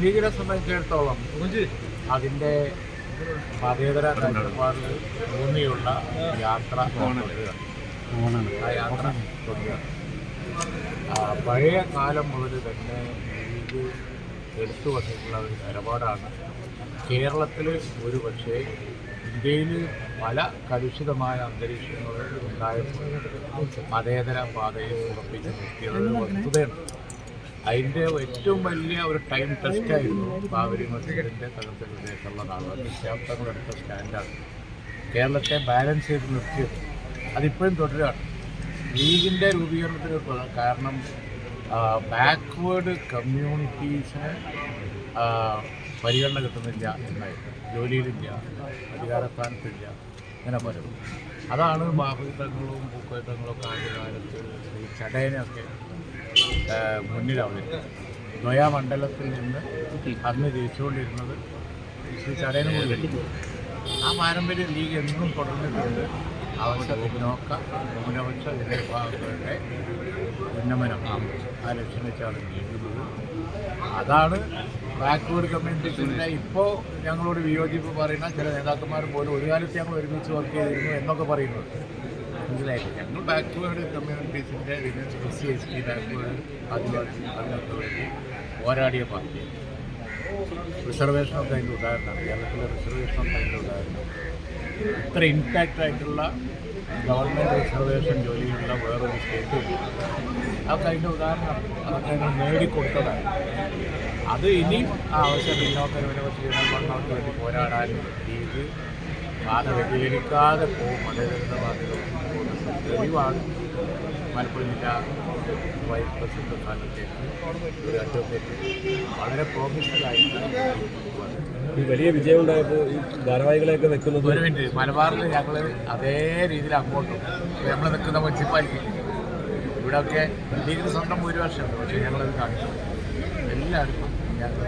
ലീഗിനെ സംബന്ധിച്ചിടത്തോളം അതിൻ്റെ മതേതര കാഴ്ചപ്പാടിൽ ഊന്നിയുള്ള യാത്ര ആ യാത്ര തുടരുകയാണ്. പഴയ കാലം മുതൽ തന്നെ ലീഗ് എടുത്തു വന്നിട്ടുള്ള ഒരു നിലപാടാണ്. കേരളത്തിൽ ഒരു പക്ഷേ ഇന്ത്യയിൽ പല കലുഷിതമായ അന്തരീക്ഷങ്ങൾ ഉണ്ടായപ്പോൾ മതേതര പാതയിൽ ഉറപ്പിച്ച് നിർത്തിയത് വസ്തുതയാണ്. അതിൻ്റെ ഏറ്റവും വലിയ ഒരു ടൈം ടെസ്റ്റായിരുന്നു ബാബരി മസ്ജിദിൻ്റെ തകർച്ച പ്രദേശമുള്ള നാളുകൾ വിശ്വാസങ്ങളെടുത്ത സ്റ്റാൻഡാണ് കേരളത്തെ ബാലൻസ് ചെയ്ത് നിർത്തിയത്. അതിപ്പോഴും തുടരുകയാണ്. ലീഗിൻ്റെ രൂപീകരണത്തിന് കാരണം ബാക്ക്വേർഡ് കമ്മ്യൂണിറ്റീസിന് പരിഗണന കിട്ടുന്നില്ല എന്നായിരുന്നു. ജോലിയിലില്ല, അധികാരസ്ഥാനത്തില്ല, അങ്ങനെ പലതും. അതാണ് ബാഹുതങ്ങളും പൂക്കോട്ടങ്ങളും ഒക്കെ ആദ്യ കാലത്ത് ഈ ചടയനൊക്കെ മുന്നിലാവുന്നത്. ദ്വയാമണ്ഡലത്തിൽ നിന്ന് അന്ന് ജയിച്ചുകൊണ്ടിരുന്നത് ശ്രീ ചടയനും കൂടി. ആ പാരമ്പര്യം ലീഗ് എന്നും തുടർന്നിട്ടുണ്ട്. പിന്നോക്ക ന്യൂനപക്ഷ ജനവിഭാഗങ്ങളുടെ ഉന്നമനം ആ ലക്ഷ്യം വെച്ചാണ് ലീഗുള്ളത്. അതാണ് ബാക്ക്വേർഡ് കമ്മ്യൂണിറ്റീസിൻ്റെ ഇപ്പോൾ ഞങ്ങളോട് വിയോജിപ്പ് പറയുന്ന ചില നേതാക്കന്മാർ പോലും ഒരു കാലത്ത് ഞങ്ങൾ ഒരുമിച്ച് വർക്ക് ചെയ്തിരുന്നു എന്നൊക്കെ പറയുന്നത്. മനസ്സിലായിട്ട് ഞങ്ങൾ ബാക്ക്വേർഡ് കമ്മ്യൂണിറ്റീസിൻ്റെ SC ST ബാക്ക്വേർഡ് ആദിവാസി അതിനൊക്കെ വേണ്ടി പോരാടിയ പാർട്ടി. റിസർവേഷനൊക്കെ അതിൻ്റെ ഉദാഹരണമാണ്. കേരളത്തിലെ റിസർവേഷനൊക്കെ അതിൻ്റെ ഉദാഹരണം. ഇത്ര ഇമ്പാക്റ്റ് ആയിട്ടുള്ള ഗവൺമെൻറ് റിസർവേഷൻ ജോലിയുള്ള വേറൊരു സ്റ്റേറ്റും അതൊക്കെ അതിൻ്റെ ഉദാഹരണമാണ്. അതൊക്കെ ഞങ്ങൾ നേടിക്കൊടുത്തതാണ്. അത് ഇനിയും ആവശ്യം പിന്നോക്ക ന്യൂനപക്ഷ ജനങ്ങൾക്ക് വേണ്ടി പോരാടാൻ ലീഗ് പാത വ്യതിചലിക്കാതെ പോകും. മതേതരവാദികൾ തെളിവാണ് മലപ്പുറം ജില്ലാ വൈസ് പ്രസിഡന്റ് സ്ഥാനത്തേക്ക് ഒരു അഡ്വക്കേറ്റ് വളരെ പ്രൊഫഷണലായിട്ട് ഈ വലിയ വിജയം ഉണ്ടായപ്പോൾ ഈ ഭാരവാഹികളെയൊക്കെ വെക്കുന്നത് ഒരു മിനിറ്റ്. മലബാറിൽ ഞങ്ങൾ അതേ രീതിയിൽ അങ്ങോട്ടും നമ്മൾ നിൽക്കുന്ന മുനിസിപ്പാലിറ്റി ഇവിടെയൊക്കെ ലീഗിന് സ്വന്തം ഭൂരിപക്ഷമുണ്ട്. പക്ഷേ ഞങ്ങളത് കാണിച്ചു എല്ലായിടത്തും ഞങ്ങൾ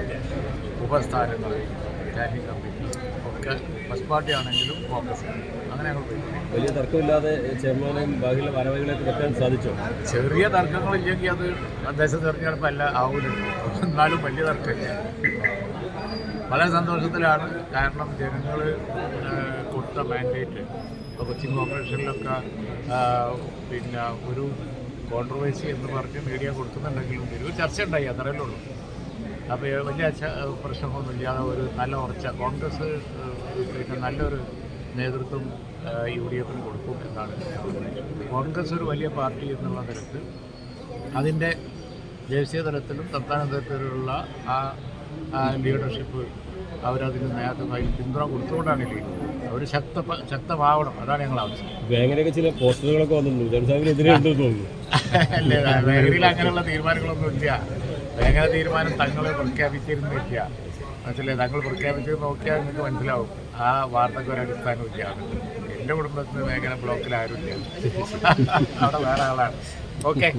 ഉപസ്ഥാനങ്ങൾ സ്റ്റാൻഡിംഗ് കമ്മിറ്റി ഒക്കെ ഫസ്റ്റ് പാർട്ടി ആണെങ്കിലും കോൺഗ്രസ് അങ്ങനെ ഞങ്ങൾ പോയി. വലിയ തർക്കമില്ലാതെ ചെയർമാനെയും ബാക്കിയുള്ള ഭാരവാഹികളെയൊക്കെ വെക്കാൻ സാധിച്ചോ? ചെറിയ തർക്കങ്ങളില്ലെങ്കിൽ അത് തദ്ദേശ തെരഞ്ഞെടുപ്പ് അല്ല ആവില്ലല്ലോ. എന്നാലും വലിയ തർക്കമില്ല. വളരെ സന്തോഷത്തിലാണ്. കാരണം ജനങ്ങൾ കൊടുത്ത മാൻഡേറ്റ് ഇപ്പോൾ കൊച്ചിൻ കോർപ്പറേഷനിലൊക്കെ പിന്നെ ഒരു കോൺട്രവേഴ്സി എന്ന് പറഞ്ഞ് മീഡിയ കൊടുക്കുന്നുണ്ടെങ്കിലും ഒരു ചർച്ച ഉണ്ടായി, അത്രയല്ലേ ഉള്ളൂ. അപ്പോൾ വലിയ പ്രശ്നമൊന്നുമില്ലാതെ ഒരു നല്ല ഉറച്ച കോൺഗ്രസ് പിന്നെ നല്ലൊരു നേതൃത്വം UDF കൊടുക്കും എന്നാണ് കോൺഗ്രസ് ഒരു വലിയ പാർട്ടി എന്നുള്ള നിലക്ക് അതിൻ്റെ ദേശീയ തലത്തിലും സംസ്ഥാന തലത്തിലുള്ള ആ ലീഡർഷിപ്പ് അവരതിന് നേതൃത്വമായി പിന്തുണ കൊടുത്തുകൊണ്ടാണ് ലീഗ്. അവർ ശക്തമാവണം. അതാണ് ഞങ്ങൾ ആവശ്യം. വേങ്ങനൊക്കെ ചില പോസ്റ്ററുകളൊക്കെ വന്നിട്ടുണ്ട്. അല്ലേ, വേങ്ങനയിൽ അങ്ങനെയുള്ള തീരുമാനങ്ങളൊന്നും ഇല്ല. വേങ്ങന തീരുമാനം തങ്ങൾ പ്രഖ്യാപിച്ചിരുന്നില്ല. മനസ്സിലായി. തങ്ങൾ പ്രഖ്യാപിച്ചത് നോക്കിയാൽ നിങ്ങൾക്ക് മനസ്സിലാവും ആ വാർത്തയ്ക്ക് ഒരു അടിസ്ഥാനമില്ല. എൻ്റെ കുടുംബത്തിന് വേങ്ങന ബ്ലോക്കിൽ ആരുമില്ല. അവിടെ വേറെ ആളാണ്. ഓക്കെ.